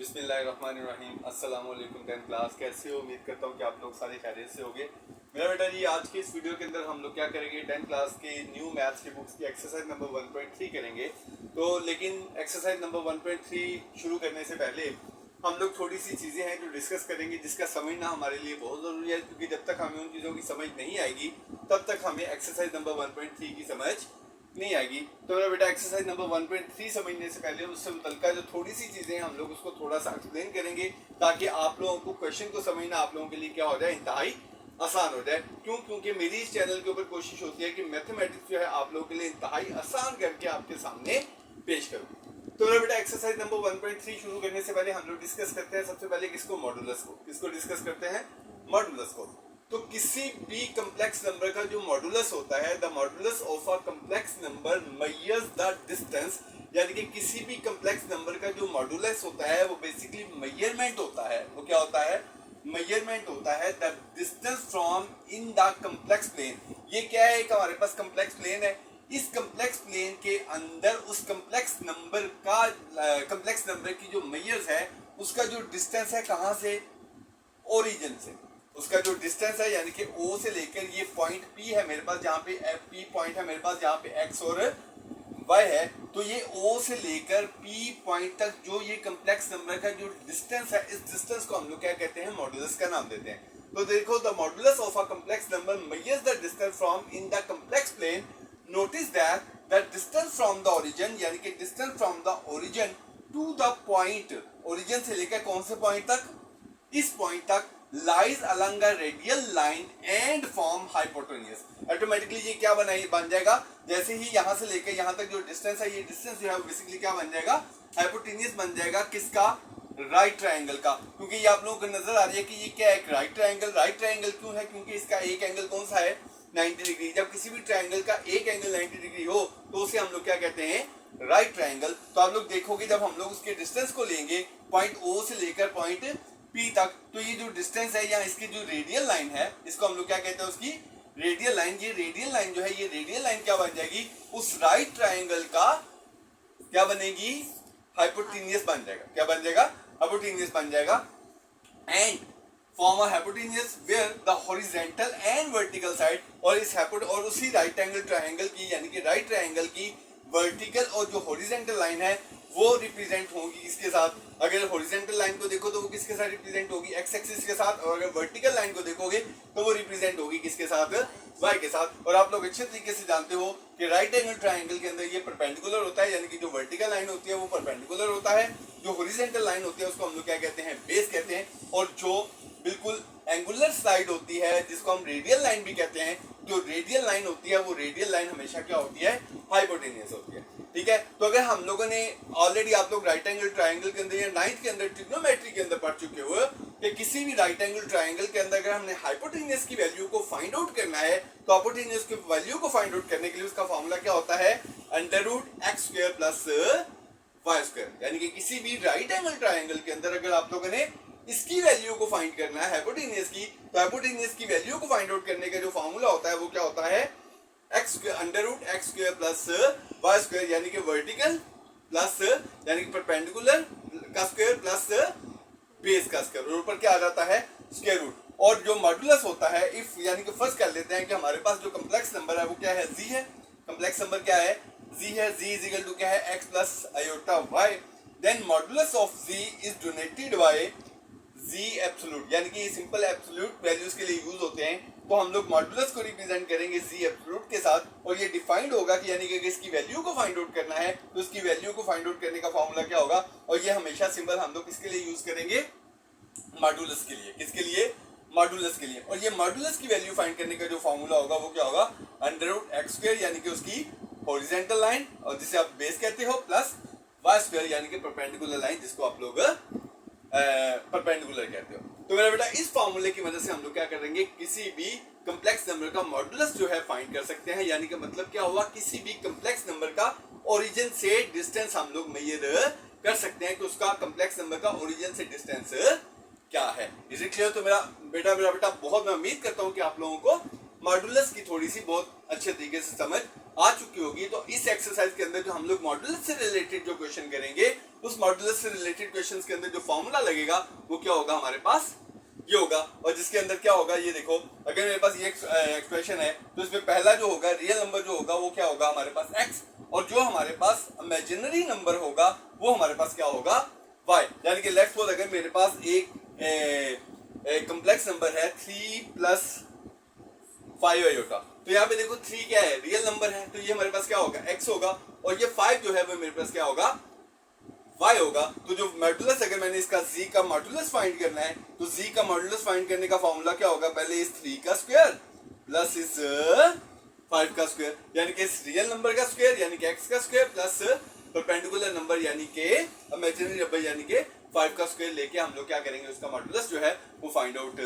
बिस्मिल्लाहिर्रहमानिर्रहीम। अस्सलाम वालेकुम 10th क्लास, कैसे हो? उम्मीद करता हूँ कि आप लोग सारे खैरियत से होंगे। मेरा बेटा जी, आज के इस वीडियो के अंदर हम लोग क्या करेंगे, 10th क्लास के न्यू मैथ्स की बुक्स की एक्सरसाइज नंबर 1.3 करेंगे। तो लेकिन एक्सरसाइज नंबर 1.3 शुरू करने से पहले हम लोग थोड़ी सी चीज़ें हैं जो डिस्कस करेंगे, जिसका समझना हमारे लिए बहुत ज़रूरी है, क्योंकि जब तक हमें उन चीज़ों की समझ नहीं आएगी तब तक हमें एक्सरसाइज नंबर 1.3 की समझ नहीं आएगी। तो मेरा बेटा, एक्सरसाइज नंबर 1.3 समझने से पहले उससे मुतल्लिका जो थोड़ी सी चीज़ें हैं हम लोग उसको थोड़ा सा एक्सप्लेन करेंगे, ताकि आप लोगों को क्वेश्चन को समझना आप लोगों के लिए क्या हो जाए, इंतहाई आसान हो जाए। क्यों? क्योंकि मेरी इस चैनल के ऊपर कोशिश होती है कि मैथमेटिक्स जो है आप लोगों के लिए इंतहाई आसान करके आपके सामने पेश करूँ। तो मेरा बेटा, एक्सरसाइज नंबर 1.3 शुरू करने से पहले हम लोग डिस्कस करते हैं सबसे पहले किसको, मॉडुलस को। किसको डिस्कस करते हैं? मॉडुलस को। तो किसी भी कम्प्लेक्स नंबर का जो मॉडुलस होता है, the modulus of a complex number measures the distance, यानी कि किसी भी कम्प्लेक्स नंबर का जो मॉडुलस होता है वो बेसिकली मेजरमेंट होता है। वो क्या होता है? मेजरमेंट होता है the distance from in the complex plane. ये क्या है? एक हमारे पास कम्प्लेक्स प्लेन है। इस कम्प्लेक्स प्लेन के अंदर उस कम्प्लेक्स नंबर का कम्प्लेक्स नंबर की जो मेजर्स है उसका जो डिस्टेंस है, कहाँ से? ओरिजिन से। उसका जो डिस्टेंस है, यानी कि O से लेकर ये पॉइंट P है मेरे पास, जहाँ पे P पॉइंट है मेरे पास, जहाँ पे X और Y है, तो ये O से लेकर P पॉइंट तक जो ये कम्प्लेक्स नंबर का जो डिस्टेंस है, इस डिस्टेंस को हम लोग क्या कहते हैं? मॉडुलस का नाम देते हैं। तो देखो, the modulus of a complex number measures the distance from in the complex plane. Notice that the distance from the origin, यानी कि distance from the origin to the point, origin से लेकर कौन से पॉइंट तक? इस पॉइंट तक lies along a radial line and form hypotenuse. Automatically ये क्या बन जाएगा? जैसे ही यहाँ से लेकर यहाँ तक जो डिस्टेंस है, ये डिस्टेंस जो है बेसिकली क्या बन जाएगा? हाइपोटेन्यूज बन जाएगा। किसका? राइट ट्रायंगल का। क्योंकि ये आप लोगों को नजर आ रही है कि ये क्या है? एक राइट ट्रायंगल। राइट ट्रायंगल क्यों है? क्योंकि इसका एक एंगल कौन सा है? 90 डिग्री। जब किसी भी ट्रायंगल का एक एंगल 90 डिग्री हो तो उसे हम लोग क्या कहते हैं? Right triangle. तो आप लोग देखोगे, जब हम लोग उसके डिस्टेंस को लेंगे पॉइंट O से लेकर पॉइंट P तक, तो ये जो डिस्टेंस है या इसकी जो रेडियल लाइन है, इसको हम लोग क्या कहते हैं? उसकी रेडियल लाइन। ये रेडियल लाइन जो है, ये रेडियल लाइन क्या बन जाएगी? उस राइट ट्रायंगल का क्या बनेगी? हाइपोटेन्यूज बन जाएगा। क्या बन जाएगा? हाइपोटेन्यूज बन जाएगा। And form a hypotenuse where the horizontal and vertical side, और इस और उसी राइट एंगल ट्रायंगल की, यानी कि राइट ट्रायंगल की वर्टिकल और जो हॉरिजॉन्टल लाइन है वो रिप्रेजेंट होगी किसके साथ? अगर हॉरिजॉन्टल लाइन को देखो तो वो किसके साथ रिप्रेजेंट होगी? एक्स एक्सिस के साथ। और अगर वर्टिकल लाइन को देखोगे तो वो रिप्रेजेंट होगी किसके साथ? वाई के साथ। और आप लोग अच्छे तरीके से जानते हो कि राइट एंगल ट्रायंगल के अंदर ये परपेंडिकुलर होता है, यानी कि जो वर्टिकल लाइन होती है वो परपेंडिकुलर होता है, जो हॉरिजॉन्टल लाइन होती है उसको हम लोग क्या कहते हैं? बेस कहते हैं। और जो बिल्कुल एंगुलर साइड होती है, जिसको हम रेडियल लाइन भी कहते हैं, जो रेडियल लाइन होती है वो रेडियल लाइन हमेशा क्या होती है? हाइपोटेन्यूज होती है। ठीक है। तो अगर हम लोगों ने ऑलरेडी, आप लोग राइट एंगल ट्रायंगल के अंदर या 9th के अंदर ट्रिग्नोमेट्री के अंदर पढ़ चुके हो कि किसी भी राइट एंगल ट्रायंगल के अंदर अगर हमने हाइपोटेन्यूज की वैल्यू को फाइंड आउट करना है, तो हाइपोटेन्यूज की वैल्यू को फाइंड आउट करने के लिए उसका फॉर्मूला क्या होता है? √x² plus y²। यानी कि किसी भी राइट एंगल ट्रायंगल के अंदर अगर आप लोगों ने इसकी वैल्यू को फाइंड करना है, हाइपोटेन्यूज की, तो हाइपोटेन्यूज की वैल्यू को फाइंड आउट करने का जो फॉर्मूला होता है वो क्या होता है? √x² प्लस y², यानी कि वर्टिकल प्लस, यानी कि परपेंडिकुलर का स्क्वायर प्लस बेस का स्क्वायर, और ऊपर क्या आ जाता है? Square root. और जो मॉडुलस होता है, इफ, यानी कि फर्स्ट कर लेते हैं कि हमारे पास जो कम्प्लेक्स नंबर है वो क्या है? z है। कम्प्लेक्स नंबर क्या है? z है। z इज इक्वल टू क्या है? x plus iota y। Then modulus of z is denoted by z absolute, यानी कि सिंपल एब्सोल्यूट वैल्यूज के लिए यूज होते हैं। तो हम लोग मॉडुलस को रिप्रेजेंट करेंगे z एब्सोल्यूट के साथ, और ये डिफाइंड होगा कि यानी कि इसकी वैल्यू को फाइंड आउट करना है तो इसकी वैल्यू को फाइंड आउट करने का फॉर्मूला क्या होगा? और ये हमेशा सिंबल हम लोग किसके लिए यूज करेंगे? मॉडुलस के लिए। किसके लिए? मॉडुलस के लिए। और ये मॉडुलस की वैल्यू फाइंड करने का जो फॉर्मूला होगा वो क्या होगा? √x², यानी कि उसकी हॉरिजॉन्टल लाइन, और जिसे आप बेस कहते हो, प्लस y², यानी कि परपेंडिकुलर लाइन, जिसको आप लोग परपेंडिकुलर कहते हो। तो मेरा बेटा, इस फॉर्मूले की मदद से हम लोग क्या करेंगे? किसी भी कम्प्लेक्स नंबर का मॉडुलस जो है फाइंड कर सकते हैं। यानी कि मतलब क्या हुआ? किसी भी कम्प्लेक्स नंबर का ओरिजिन से डिस्टेंस हम लोग मेजर कर सकते हैं कि उसका कम्प्लेक्स नंबर का ओरिजिन से डिस्टेंस क्या है। Is it clear? तो मेरा बेटा बहुत, मैं उम्मीद करता हूँ कि आप लोगों को मॉडुलस की थोड़ी सी बहुत अच्छे तरीके से समझ आ चुकी होगी, तो इस एक्सरसाइज के अंदर जो हम लोग मॉडुलस से रिलेटेड जो क्वेश्चन करेंगे, उस मॉडुलस से रिलेटेड क्वेश्चंस के अंदर जो फॉर्मूला लगेगा वो क्या होगा हमारे पास, ये होगा। और जिसके अंदर क्या होगा, ये देखो, अगर मेरे पास ये एक्सप्रेशन है तो इसमें पहला जो होगा रियल नंबर जो होगा वो क्या होगा हमारे पास x, और जो हमारे पास इमेजिनरी नंबर होगा वो हमारे पास क्या होगा y। यानी कि लेट्स सपोज अगर मेरे पास एक कॉम्प्लेक्स नंबर है 3 + 5 आयोटा, तो यहाँ पे देखो 3 क्या है, रियल नंबर है, तो ये हमारे पास क्या होगा x होगा, और ये 5 जो है वो मेरे पास क्या होगा y होगा। तो जो मॉडुलस, अगर मैंने इसका z का मॉडुलस फाइंड करना है तो z का मॉडुलस फाइंड करने का फॉर्मूला क्या होगा, पहले इस 3 का स्क्वायर प्लस इस 5 का स्क्वायर, यानी कि इस रियल नंबर का स्क्वायर यानी कि x का स्क्वायर प्लस परपेंडिकुलर नंबर यानी कि इमेजिनरी नंबर यानी कि 5 का स्क्वायर लेके हम लोग क्या करेंगे, उसका मॉडुलस जो है वो फाइंड आउट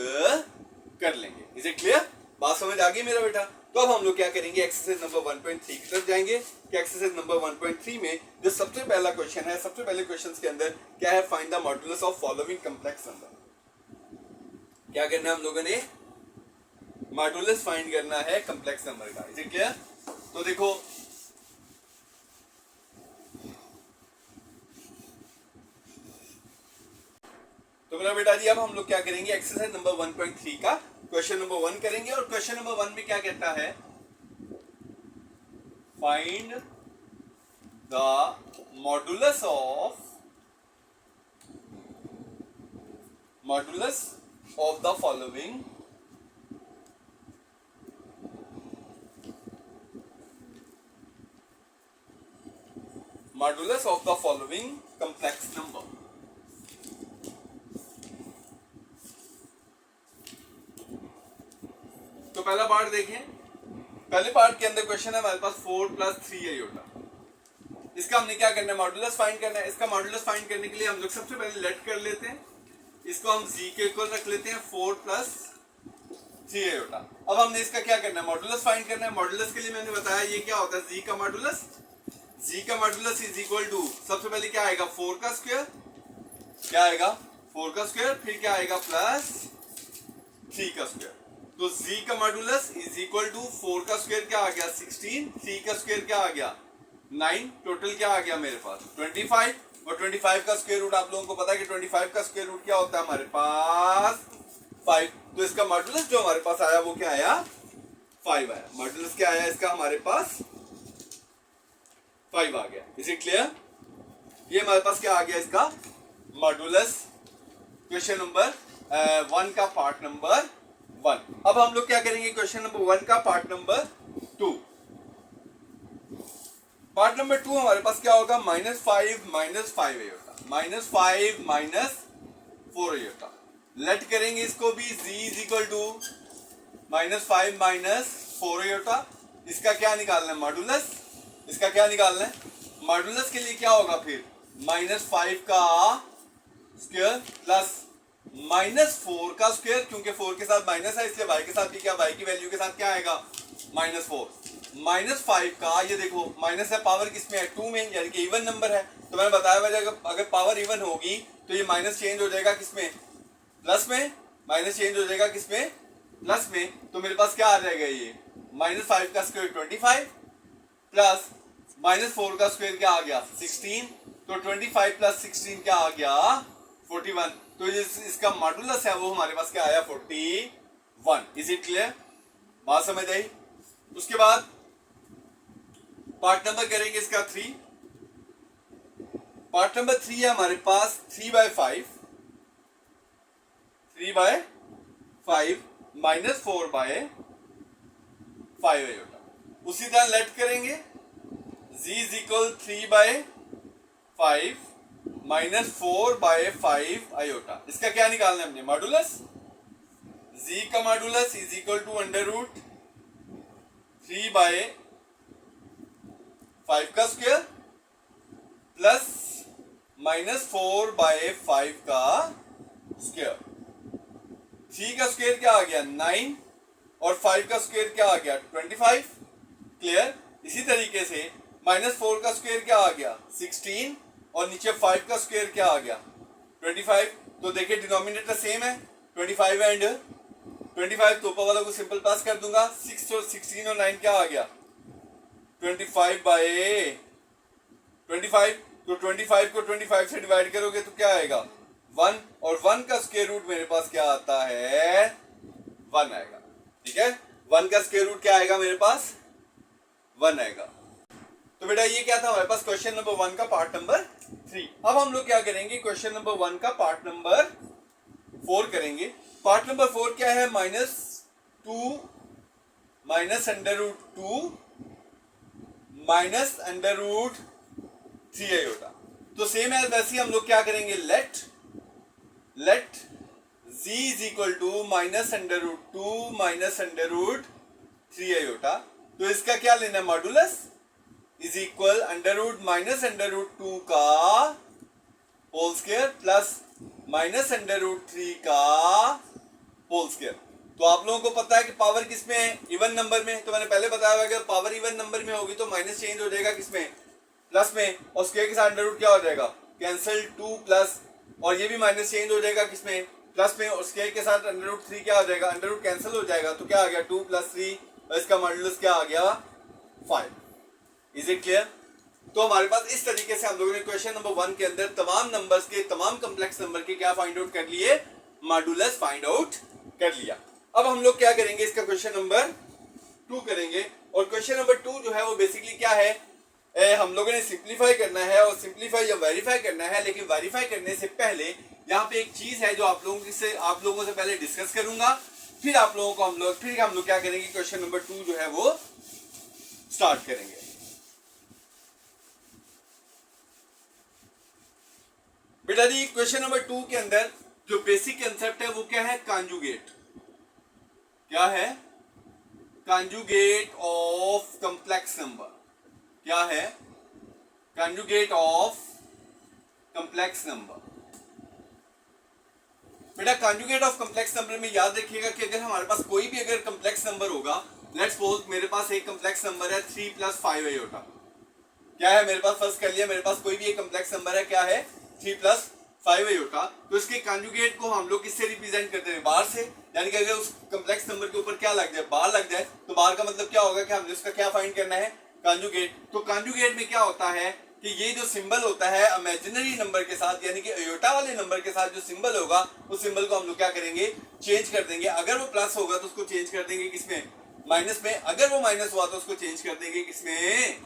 कर लेंगे। Is it clear? बात समझ आ गई मेरा बेटा? तो अब हम लोग क्या करेंगे, एक्सरसाइज नंबर 1.3 की तरफ जाएंगे कि एक्सरसाइज नंबर 1.3 में जो सबसे पहला क्वेश्चन है, सबसे पहले क्वेश्चन के अंदर क्या है, find the modulus of following complex number. क्या करना है हम लोगों ने, मॉडुलस फाइंड करना है कॉम्प्लेक्स नंबर का। Is it clear? तो देखो तो मेरा बेटा जी अब हम लोग क्या करेंगे, एक्सरसाइज नंबर 1.3 का क्वेश्चन नंबर 1 करेंगे, और क्वेश्चन नंबर 1 में क्या कहता है, find the modulus of the following complex number. तो पहला पार्ट देखें, पहले पार्ट के अंदर क्वेश्चन है हमारे पास 4 + 3 आयोटा। इसका हमने क्या करना है, मॉडुलस फाइंड करना है। इसका मॉडुलस फाइंड करने के लिए हम लोग सबसे पहले लेट कर लेते हैं, इसको हम z के इक्वल रख लेते हैं 4 + 3 आयोटा। अब हमने इसका क्या करना है, मॉडुलस फाइंड करना है। मॉडुलस के लिए मैंने बताया ये क्या होता है, z का मॉडुलस इज इक्वल टू, सबसे पहले क्या आएगा 4 का स्क्वायर, क्या आएगा 4 का स्क्वायर, फिर क्या आएगा प्लस 3 का स्क्वायर। तो z का मॉडुलस इज इक्वल टू 4 का स्क्वायर क्या आ गया 16, 3 का स्क्वायर क्या आ गया 9, टोटल क्या आ गया मेरे पास 25, और 25 का स्क्वायर रूट आप लोगों को पता है कि 25 का स्क्वायर रूट क्या होता है हमारे पास 5। तो इसका मॉडुलस जो हमारे पास आया वो क्या आया 5 आया। मॉडुलस क्या आया इसका हमारे पास 5 आ गया। Is it clear? ये हमारे पास क्या आ गया इसका मॉडुलस, क्वेश्चन नंबर 1 का पार्ट नंबर 1। अब हम लोग क्या करेंगे, क्वेश्चन नंबर 1 का पार्ट नंबर 2। पार्ट नंबर 2 हमारे पास क्या होगा, -5 - 5 आयोटा, -5 - 4 आयोटा। लेट करेंगे इसको भी, z is equal to -5 - 4 iota. इसका क्या निकालना है मॉडुलस, इसका क्या निकालना है मॉडुलस के लिए क्या होगा फिर -5 का स्क्वायर प्लस -4 का स्क्वायर, क्योंकि 4 के साथ माइनस है इसलिए y के साथ भी क्या, y की वैल्यू के साथ क्या आएगा -4, -5 का, ये देखो माइनस है, पावर किसमें है 2 में, यानी कि इवन नंबर है। तो मैंने बताया वजह अगर पावर इवन होगी तो ये माइनस चेंज हो जाएगा किसमें, प्लस में, माइनस चेंज हो जाएगा किसमें, प्लस में। तो मेरे पास क्या आ जाएगा, ये -5 का स्क्वायर 25 प्लस -4 का स्क्वायर क्या आ गया 16, तो 25 + 16 क्या आ गया 41। तो इसका मॉडुलस है वो हमारे पास क्या आया 41। Is it clear? बात समझ आई? उसके बाद पार्ट नंबर करेंगे इसका 3। पार्ट नंबर 3 है हमारे पास 3/5 -4/5 आयोटा। उसी तरह लेट करेंगे, z इज इक्वल 3/5 -4/5 आयोटा। इसका क्या निकालना है हमने मॉडुलस, z का मॉडुलस इज इक्वल टू √ 3/5 का स्क्वायर प्लस -4/5 का स्क्वायर। 3 का स्क्वायर क्या आ गया 9, और 5 का स्क्वायर क्या आ गया 25। क्लियर? इसी तरीके से -4 का स्क्वायर क्या आ गया 16, और नीचे 5 का स्क्वायर क्या आ गया 25। तो देखिए डिनोमिनेटर सेम है 25 एंड 25, तो ऊपर वालों को सिंपल पास कर दूंगा 6 और 16 और 9 क्या आ गया 25 तो 25 को 25 से डिवाइड करोगे तो क्या आएगा 1, और 1 का स्क्वायर रूट मेरे पास क्या आता है 1 आएगा। ठीक है, 1 का स्क्वायर रूट क्या आएगा मेरे पास 1 आएगा। तो बेटा ये क्या था हमारे पास क्वेश्चन नंबर 1 का पार्ट नंबर 3। अब हम लोग क्या करेंगे क्वेश्चन नंबर 1 का पार्ट नंबर 4 करेंगे। पार्ट नंबर 4 क्या है -2 minus under root 2 minus under root 3 iota. तो सेम है वैसे हम लोग क्या करेंगे let z is equal to minus under root 2 minus under root 3 iota. तो इसका क्या लेना है modulus is equal under root minus under root 2 का whole square plus minus under root 3 का होल स्क्वायर। तो आप लोगों को पता है कि पावर किस में है इवन नंबर में। तो मैंने पहले बताया अगर पावर इवन नंबर में होगी तो माइनस चेंज हो जाएगा किसमें प्लस में, और स्क्वायर के साथ अंडर रूट क्या हो जाएगा कैंसिल 2 प्लस, और ये भी माइनस चेंज हो जाएगा किसमें प्लस में, और स्क्वायर के साथ अंडर रूट 3 क्या हो जाएगा अंडर रूट कैंसिल हो जाएगा। तो क्या आ गया 2 + 3 और इसका मॉडुलस क्या आ गया 5। Is it clear? तो हमारे पास इस तरीके से हम लोगों ने क्वेश्चन नंबर 1 के अंदर तमाम नंबर्स के तमाम कॉम्प्लेक्स नंबर के क्या फाइंड आउट कर लिए मॉडुलस फाइंड आउट कर लिया। अब हम लोग क्या करेंगे इसका क्वेश्चन नंबर 2 करेंगे, और क्वेश्चन नंबर 2 जो है वो बेसिकली क्या है हम लोगों ने सिंप्लीफाई करना है और सिंप्लीफाई या वेरीफाई करना है। लेकिन वेरीफाई करने से पहले यहाँ पे एक चीज है जो आप लोगों से पहले डिस्कस करूंगा, फिर हम लोग क्या करेंगे क्वेश्चन नंबर 2 जो है वो स्टार्ट करेंगे। बेटा जी क्वेश्चन नंबर 2 के अंदर जो बेसिक कंसेप्ट है वो क्या है कॉन्जुगेट। क्या है कॉन्जुगेट ऑफ कॉम्प्लेक्स नंबर। क्या है कॉन्जुगेट ऑफ कॉम्प्लेक्स नंबर। बेटा कॉन्जुगेट ऑफ कॉम्प्लेक्स नंबर में याद रखिएगा कि अगर हमारे पास कोई भी अगर कॉम्प्लेक्स नंबर होगा, लेट्स सपोज मेरे पास एक कॉम्प्लेक्स नंबर है 3 + 5 आयोटा। क्या है मेरे पास फर्स्ट कर लिया मेरे पास कोई भी एक कॉम्प्लेक्स नंबर है क्या है 3 + 5 आयोटा। तो इसके कॉन्जुगेट को हम लोग किससे रिप्रेजेंट करते हैं बार से, यानी कि अगर उस कॉम्प्लेक्स नंबर के ऊपर क्या लग जाए बार लग जाए तो बार का मतलब क्या होगा कि हमने उसका क्या फाइंड करना है कॉन्जुगेट। तो कॉन्जुगेट में क्या होता है कि ये जो सिंबल होता है इमेजिनरी नंबर के साथ यानी कि आयोटा वाले नंबर के साथ जो सिंबल होगा उस सिंबल को हम लोग क्या करेंगे चेंज कर देंगे। अगर वो प्लस होगा तो उसको चेंज कर देंगे किसमें माइनस में, अगर वो माइनस हुआ तो उसको चेंज कर देंगे किसमें।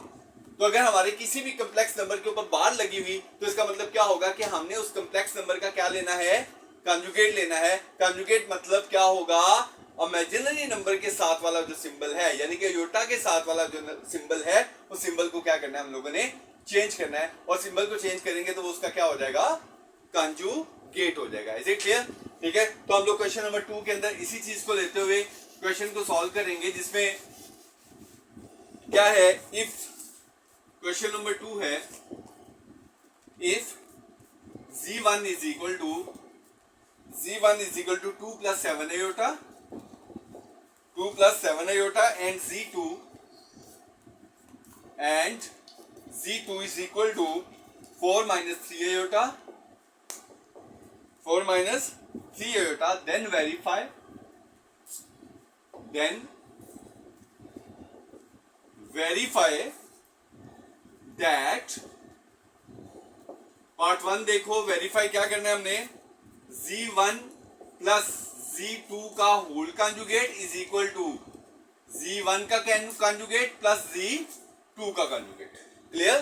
तो अगर हमारे किसी भी कॉम्प्लेक्स नंबर के ऊपर बार लगी हुई तो इसका मतलब क्या होगा कि हमने उस कॉम्प्लेक्स नंबर का क्या लेना है कॉन्जुगेट लेना है। कॉन्जुगेट मतलब क्या होगा इमेजिनरी नंबर के साथ वाला जो सिंबल है यानी कि आयोटा के साथ वाला जो सिंबल है उस सिंबल को क्या करना है हम लोगों ने चेंज करना है, और सिंबल को चेंज करेंगे तो वो उसका क्या हो जाएगा कॉन्जुगेट हो जाएगा। Is it clear? ठीक है, तो हम लोग क्वेश्चन नंबर 2 के अंदर इसी चीज को लेते हुए क्वेश्चन को सॉल्व करेंगे जिसमें क्या है इफ क्वेश्चन नंबर 2 है if z1 is equal to 2 + 7 iota 2 + 7 iota and z2 is equal to 4 - 3 iota 4 - 3 iota then verify that part 1 देखो वेरीफाई क्या करना है हमने z1 + z2 का whole conjugate is equal to z1 का कॉन्जुगेट प्लस z2 का conjugate. Clear?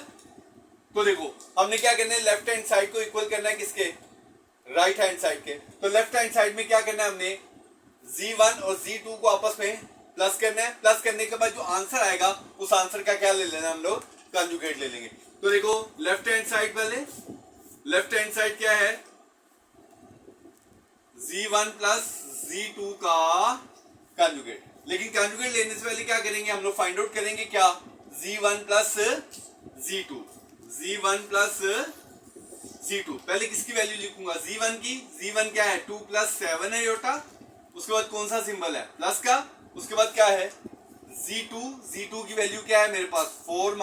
तो देखो हमने क्या करना है लेफ्ट हैंड साइड को इक्वल करना है किसके राइट हैंड साइड के। तो लेफ्ट हैंड साइड में क्या करना है हमने z1 और z2 को आपस में प्लस करना है। प्लस करने के बाद जो आंसर आएगा उस आंसर का क्या ले लेना हम लोग कॉन्जुगेट ले लेंगे। तो देखो लेफ्ट हैंड साइड पहले लेफ्ट हैंड साइड क्या है z1 + z2 का कॉन्जुगेट। लेकिन कॉन्जुगेट लेने से पहले क्या करेंगे हम लोग फाइंड आउट करेंगे क्या z1 + z2 पहले किसकी वैल्यू लिखूंगा z1 की। z1 क्या है 2 + 7 आयोटा, उसके बाद कौन सा सिंबल है प्लस का, उसके बाद क्या है z2 की वैल्यू क्या है मेरे पास 4 -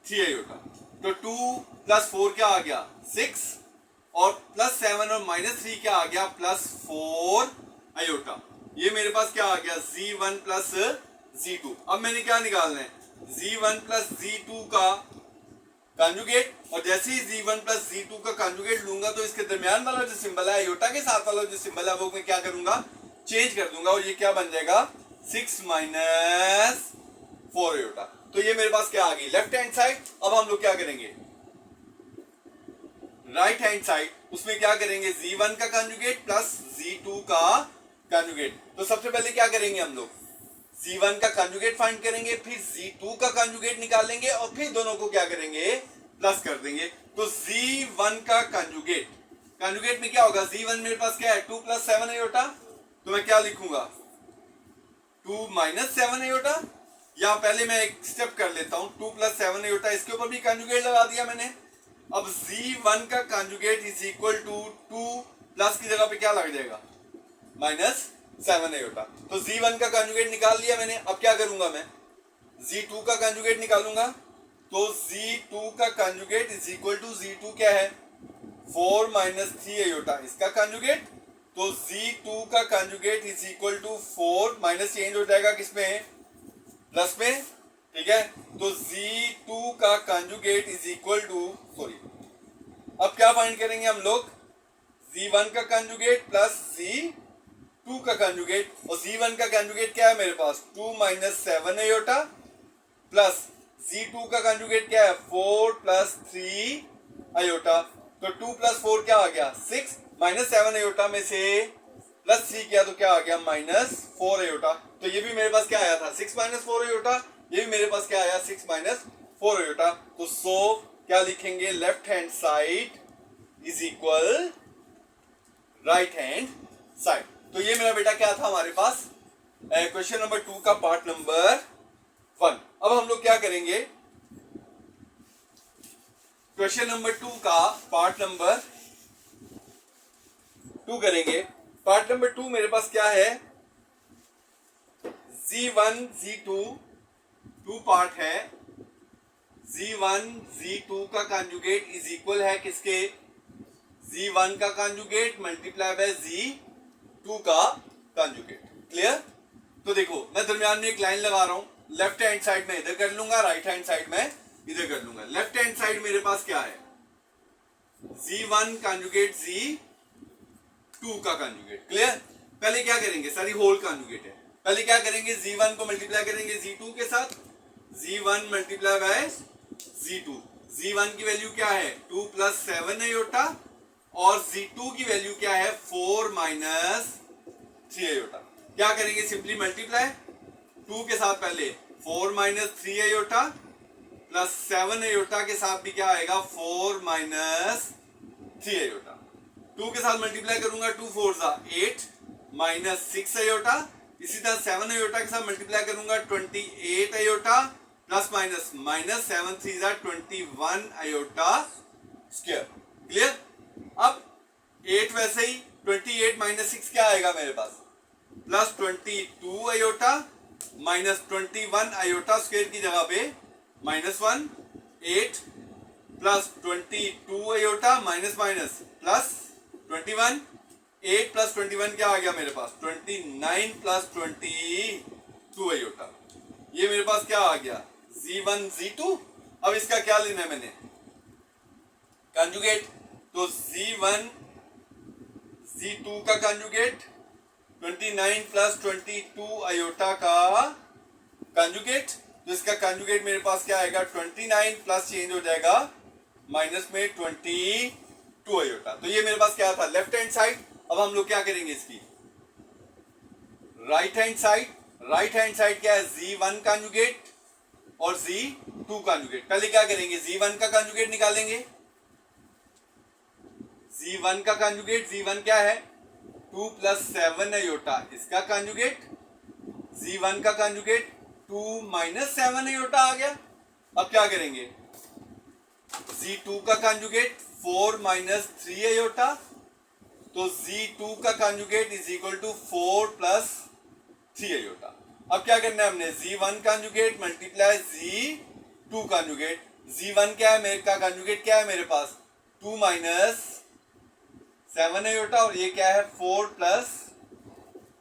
3 आयोटा। तो 2 + 4 क्या आ गया 6 और +7 और -3 क्या आ गया +4 आयोटा। ये मेरे पास क्या आ गया z1 + z2। अब मैंने क्या निकालना है Z1 प्लस Z2 का कॉन्जुगेट, और जैसे ही Z1 प्लस Z2 का कॉन्जुगेट लूंगा तो इसके दरमियान वाला जो सिंबल है आयोटा के साथ वाला जो सिंबल है वो मैं क्या करूंगा, चेंज कर दूंगा, और ये क्या बन जाएगा 6 माइनस 4 आयोटा। तो ये मेरे पास क्या आ गई लेफ्ट हैंड साइड। अब हम लोग क्या करेंगे राइट हैंड साइड, उसमें क्या करेंगे Z1 का कॉन्जुगेट प्लस Z2 का कॉन्जुगेट। तो सबसे पहले क्या करेंगे हम लोग Z1 का कॉन्जुगेट फाइंड करेंगे, फिर Z2 का कॉन्जुगेट निकालेंगे और फिर दोनों को क्या करेंगे प्लस कर देंगे। तो Z1 का कॉन्जुगेट में क्या होगा, Z1 मेरे पास क्या है 2 प्लस 7 आयोटा, तो मैं क्या लिखूंगा 2 माइनस 7 आयोटा, या पहले मैं एक स्टेप कर लेता हूं 2 प्लस 7 आयोटा, इसके ऊपर भी कॉन्जुगेट लगा दिया मैंने। अब Z1 का conjugate is equal to 2 plus की जगह पे क्या लग जाएगा माइनस 7 आयोटा। तो Z1 का कॉन्जुगेट निकाल लिया मैंने। अब क्या करूंगा मैं Z2 का कॉन्जुगेट निकालूंगा, तो Z2 का conjugate is equal to Z2 क्या है 4 माइनस 3 आयोटा, इसका कॉन्जुगेट। तो Z2 का conjugate is equal to 4 minus change हो जाएगा किसमें प्लस में, ठीक है। तो Z2 का कॉन्जुगेट इज इक्वल टू अब क्या फाइंड करेंगे हम लोग Z1 का कॉन्जुगेट प्लस Z2 का कॉन्जुगेट, और Z1 का कॉन्जुगेट क्या है मेरे पास 2 माइनस 7 आयोटा, प्लस Z2 का कॉन्जुगेट क्या है 4 प्लस 3 आयोटा। तो 2 प्लस 4 क्या आ गया 6, माइनस 7 आयोटा में से प्लस 3 किया तो क्या आ गया माइनस 4 आयोटा। तो ये भी मेरे पास क्या आया था 6 माइनस 4 आयोटा, ये भी मेरे पास क्या आया 6 माइनस 4 आयोटा। तो सो क्या लिखेंगे left hand side is equal right hand side. तो ये मेरा बेटा क्या था हमारे पास क्वेश्चन नंबर 2 का पार्ट नंबर 1। अब हम लोग क्या करेंगे क्वेश्चन नंबर 2 का पार्ट नंबर 2 करेंगे। पार्ट नंबर 2 मेरे पास क्या है Z1 Z2 2 पार्ट है। Z1 Z2 का कॉन्जुगेट इज इक्वल है किसके Z1 का कॉन्जुगेट मल्टीप्लाई बाय Z2 का कॉन्जुगेट। क्लियर। तो देखो मैं दरमियान में एक लाइन लगा रहा हूं, लेफ्ट हैंड साइड में इधर कर लूंगा, राइट हैंड साइड में इधर कर लूंगा। लेफ्ट हैंड साइड मेरे पास क्या है Z1 कॉन्जुगेट Z2 का कॉन्जुगेट। क्लियर। पहले क्या करेंगे सारी होल कॉन्जुगेट है, पहले क्या करेंगे Z1 को मल्टीप्लाई करेंगे Z2 के साथ, Z1 multiply by Z2। Z1 की वैल्यू क्या है 2 प्लस 7 आयोटा, और Z2 की वैल्यू क्या है 4 माइनस 3 आयोटा। क्या करेंगे सिंपली मल्टीप्लाई 2 के साथ पहले 4 माइनस 3 आयोटा प्लस 7 आयोटा के साथ भी क्या आएगा 4 माइनस 3 आयोटा। 2 के साथ मल्टीप्लाई करूंगा 2 4 जा 8 माइनस 6 आयोटा। इसी तरह 7 आयोटा के साथ मल्टीप्लाई करूंगा 28 आयोटा प्लस माइनस माइनस 7 3 जा 21 आयोटा स्क्वायर। क्लियर। अब 8 वैसे ही 28 माइनस 6 क्या आएगा मेरे पास plus 22 iota minus 21 iota square की जगह पे -1 8 plus 22 iota minus minus plus 21 8 plus 21 क्या आ गया मेरे पास 29 प्लस 22 आयोटा। ये मेरे पास क्या आ गया Z1 Z2। अब इसका क्या लेना है मैंने कंजुगेट, तो Z1 Z2 का कंजुगेट 29 प्लस 22 आयोटा का कंजुगेट। तो इसका कंजुगेट मेरे पास क्या आएगा 29 प्लस चेंज हो जाएगा माइनस में 22 आयोटा। तो ये मेरे पास क्या था लेफ्ट हैंड साइड। अब हम लोग क्या करेंगे इसकी right hand side. Right hand side क्या है Z1 कंजुगेट और Z2 कंजुगेट। पहले क्या करेंगे Z1 का कंजुगेट निकालेंगे। Z1 का कंजुगेट Z1 क्या है 2 प्लस 7 आयोटा इसका कंजुगेट। Z1 का कंजुगेट 2 माइनस 7 आयोटा आ गया। अब क्या करेंगे Z2 का कंजुगेट 4 माइनस 3 आयोटा। तो Z2 का conjugate is equal to 4 plus 3 iota. अब क्या करना है हमने Z1 conjugate multiply Z2 conjugate. Z1 क्या है मेरे का कंजुगेट क्या है मेरे पास 2 माइनस 7 आयोटा और ये क्या है 4 प्लस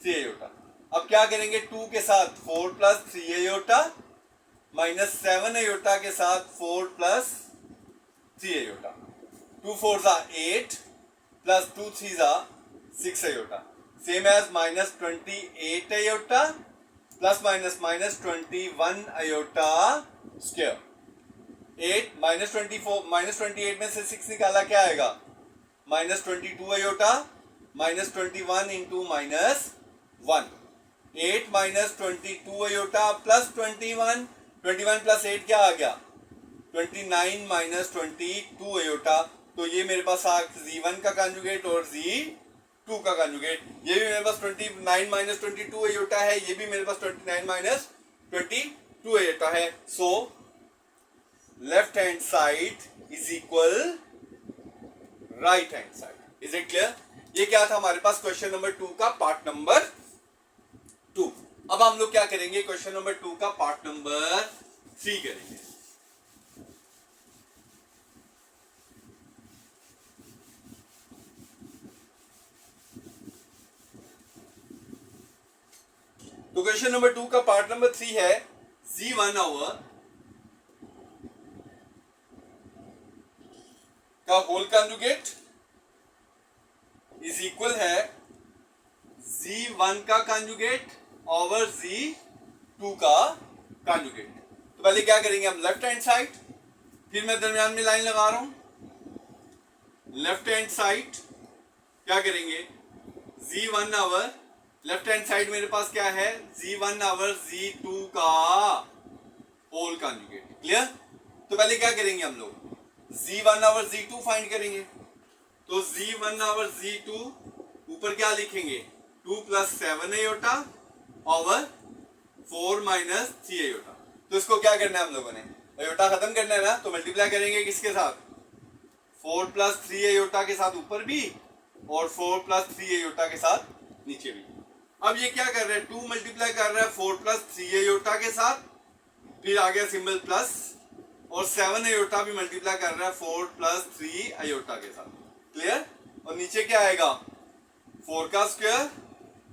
3 आयोटा। अब क्या करेंगे 2 के साथ 4 प्लस 3 आयोटा माइनस 7 अयोटा के साथ 4 प्लस 3 अयोटा। 2 4 जा 8 प्लस 2 3 जा 6 iota. Same as minus 28 iota plus minus minus 21 iota square. 8 minus 24 minus 28 में से 6 निकाला क्या आएगा? Minus 22 iota minus 21 into minus 1। 8 minus 22 iota plus 21 plus 8 क्या आ गया? 29 माइनस 22 अयोटा। तो ये मेरे पास आ Z1 का कंजुगेट और Z2 का कंजुगेट। ये भी मेरे पास 29 माइनस 22 अयोटा है, ये भी मेरे पास 29 माइनस 22 अयोटा है। So left hand side is equal right hand side. Is it clear? ये क्या था हमारे पास क्वेश्चन नंबर 2 का पार्ट नंबर 2। अब हम लोग क्या करेंगे? क्वेश्चन नंबर 2 का पार्ट नंबर 3 करेंगे। तो क्वेश्चन नंबर 2 का पार्ट नंबर 3 है Z1 ओवर का होल कंजुगेट इज इक्वल है Z1 का कंजुगेट ओवर Z2 का कंजुगेट। तो पहले क्या करेंगे हम? लेफ्ट हैंड साइड, फिर मैं दरमियान में लाइन लगा रहा हूं। लेफ्ट हैंड साइड क्या करेंगे? Z1 over left hand side मेरे पास क्या है? Z1 ओवर Z2 का होल कंजुगेट। क्लियर? तो पहले क्या करेंगे हम लोग? Z1 ओवर Z2 फाइंड करेंगे। तो Z1 ओवर Z2 ऊपर क्या लिखेंगे? 2 plus 7 iota over 4 minus 3 iota. तो इसको क्या करना है हम लोगों ने? अयोटा खत्म करना है ना, तो मल्टीप्लाई करेंगे किसके साथ? 4 प्लस 3 अयोटा के साथ ऊपर भी और 4 प्लस 3 अयोटा के साथ नीचे भी। अब ये क्या कर रहा है? 2 मल्टीप्लाई कर रहा है 4 प्लस 3 अयोटा के साथ, फिर आ गया सिंबल प्लस, और 7 अयोटा भी मल्टीप्लाई कर रहा है 4 प्लस 3 अयोटा के साथ। क्लियर? और नीचे क्या आएगा? 4 का स्क्वायर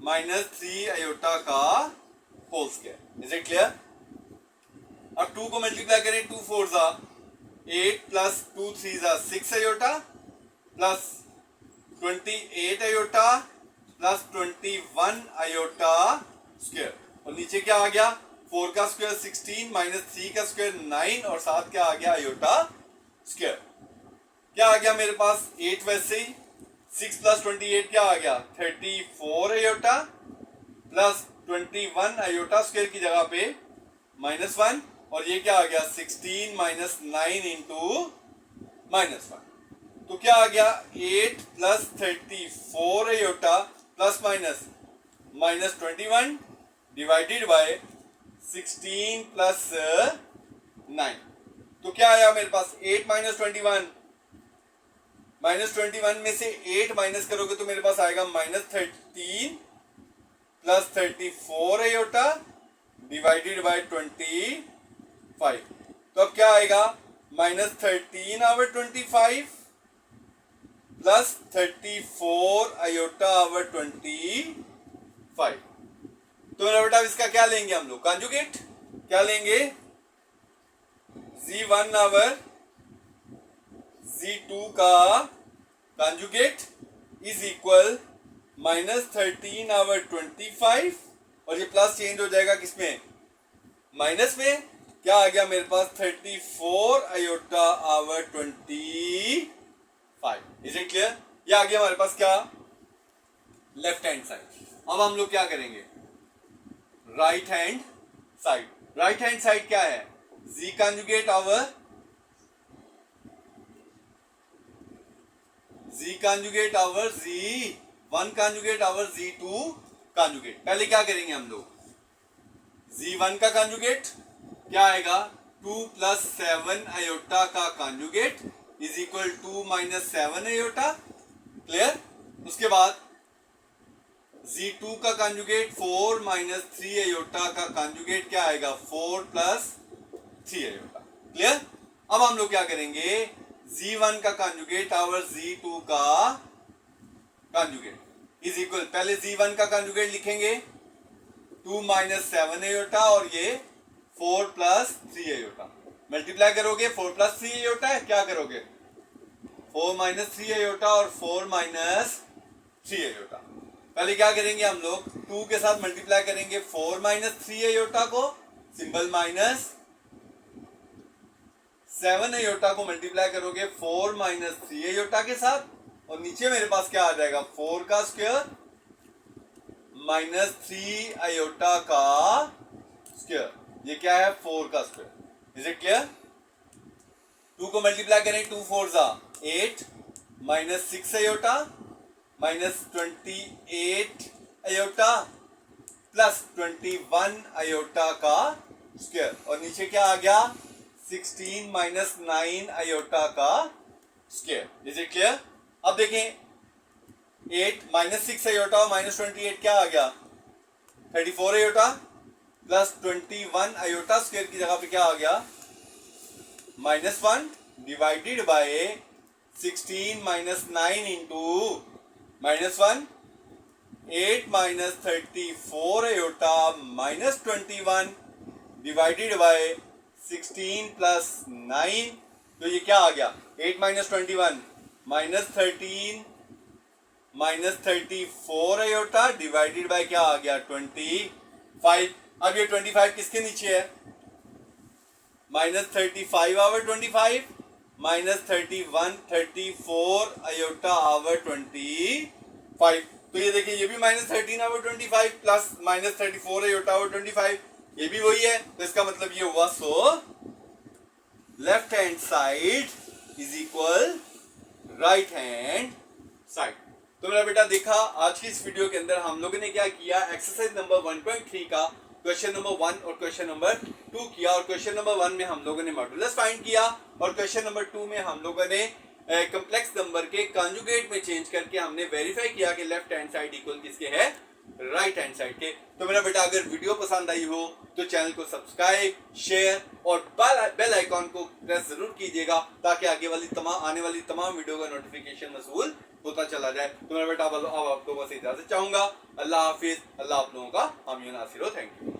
माइनस 3 अयोटा का whole square. Is it clear? अब 2 को मल्टीप्लाई करें, 2 4 जा 8 प्लस 2 3 जा 6 iota plus 28 iota plus 21 iota square. और नीचे क्या आ गया? 4 का स्क्वायर 16 माइनस 3 का स्क्वायर 9 और साथ क्या आ गया? Iota square. क्या आ गया मेरे पास? 8 वैसे ही 6 प्लस 28 क्या आ गया? 34 अयोटा प्लस 21 अयोटा स्क्वायर की जगह पे -1, और ये क्या आ गया? 16 माइनस 9 इंटू -1। तो क्या आ गया? 8 plus 34 iota plus minus -21 divided by 16 plus 9। तो क्या आया मेरे पास? 8 माइनस 21, -21 में से 8 माइनस करोगे तो मेरे पास आएगा -13 प्लस 34 अयोटा डिवाइडेड बाय 25। तो अब क्या आएगा? -13 ओवर 25 प्लस 34 अयोटा ओवर 25। तो मेरा बेटा इसका क्या लेंगे हम लोग? कंजुगेट। क्या लेंगे? Z1 ओवर Z2 का कंजुगेट इज इक्वल -13 ओवर 25, और ये प्लस चेंज हो जाएगा किसमें? माइनस में। क्या आ गया मेरे पास? 34 iota over 25। Is it clear? ये आ गया हमारे पास क्या? Left hand side. अब हम लोग क्या करेंगे? Right hand side. Right hand side क्या है? Z conjugate over Z1 conjugate over Z2 conjugate. पहले क्या करेंगे हम लोग? Z1 का कंजुगेट क्या आएगा? 2 प्लस 7 अयोटा का conjugate is equal 2 minus 7 iota. Clear? उसके बाद Z2 का कंजुगेट 4 माइनस 3 अयोटा का कंजुगेट क्या आएगा? 4 प्लस 3 अयोटा। क्लियर? अब हम लोग क्या करेंगे? Z1 का कंजुगेट ओवर Z2 का कंजुगेट इज इक्वल, पहले Z1 का कंजुगेट लिखेंगे 2 माइनस 7 अयोटा और ये 4 प्लस 3 आयोटा। मल्टीप्लाई करोगे 4 प्लस 3 आयोटा है, क्या करोगे 4 माइनस 3 आयोटा और 4 माइनस 3 आयोटा। पहले क्या करेंगे हम लोग 2 के साथ मल्टीप्लाई करेंगे 4 माइनस 3 आयोटा को, सिंबल माइनस 7 आयोटा को मल्टीप्लाई करोगे 4 माइनस 3 आयोटा के साथ, और नीचे मेरे पास क्या आ जाएगा 4 का स्क्वायर माइनस 3 आयोटा का स्क्वायर। ये क्या है 4 का स्क्वायर। Is it clear? 2 को मल्टीप्लाई करें 2 4 जा 8 minus 6 iota minus 28 iota plus 21 iota का स्क्वायर, और नीचे क्या आ गया 16 माइनस 9 आयोटा का स्क्वायर। Is it clear? अब देखें 8 माइनस 6 आयोटा और माइनस 28 क्या आ गया 34 आयोटा प्लस 21 आयोटा स्क्वायर की जगह पे क्या आ गया -1 divided by 16 minus 9 into -1 8 minus 34 iota minus 21 divided by 16 plus 9, तो ये क्या आ गया 8 minus 21 minus 13 minus 34 iota divided by क्या आ गया 25। अब ये 25 किसके नीचे है -35 आवर 25 माइनस 31 34 आयोटा आवर 25। तो ये देखिए ये भी -13 आवर 25 प्लस -34 आयोटा आवर 25, ये भी वही है। तो इसका मतलब ये हुआ so left hand side is equal right hand side. तो मेरा बेटा देखा आज की इस वीडियो के अंदर हम लोगों ने क्या किया, एक्सरसाइज नंबर 1.3 का क्वेश्चन नंबर 1 और क्वेश्चन नंबर 2 किया, और क्वेश्चन नंबर 1 में हम लोगों ने मॉडुलस फाइंड किया, और क्वेश्चन नंबर 2 में हम लोगों ने कॉम्प्लेक्स नंबर के कॉन्जुगेट में चेंज करके हमने वेरीफाई किया कि लेफ्ट हैंड साइड इक्वल किसके है राइट हैंड साइड के। तो मेरा बेटा अगर वीडियो पसंद आई हो तो चैनल को सब्सक्राइब शेयर और बेल आइकॉन को प्रेस जरूर कीजिएगा, ताकि आगे वाली आने वाली तमाम वीडियो का नोटिफिकेशन मसूल होता चला जाए। तो मेरा बेटा अब आप लोगों से इजाजत चाहूंगा। अल्लाह हाफिज, अल्लाह आप लोगों का हामी नासिर हो। Thank you.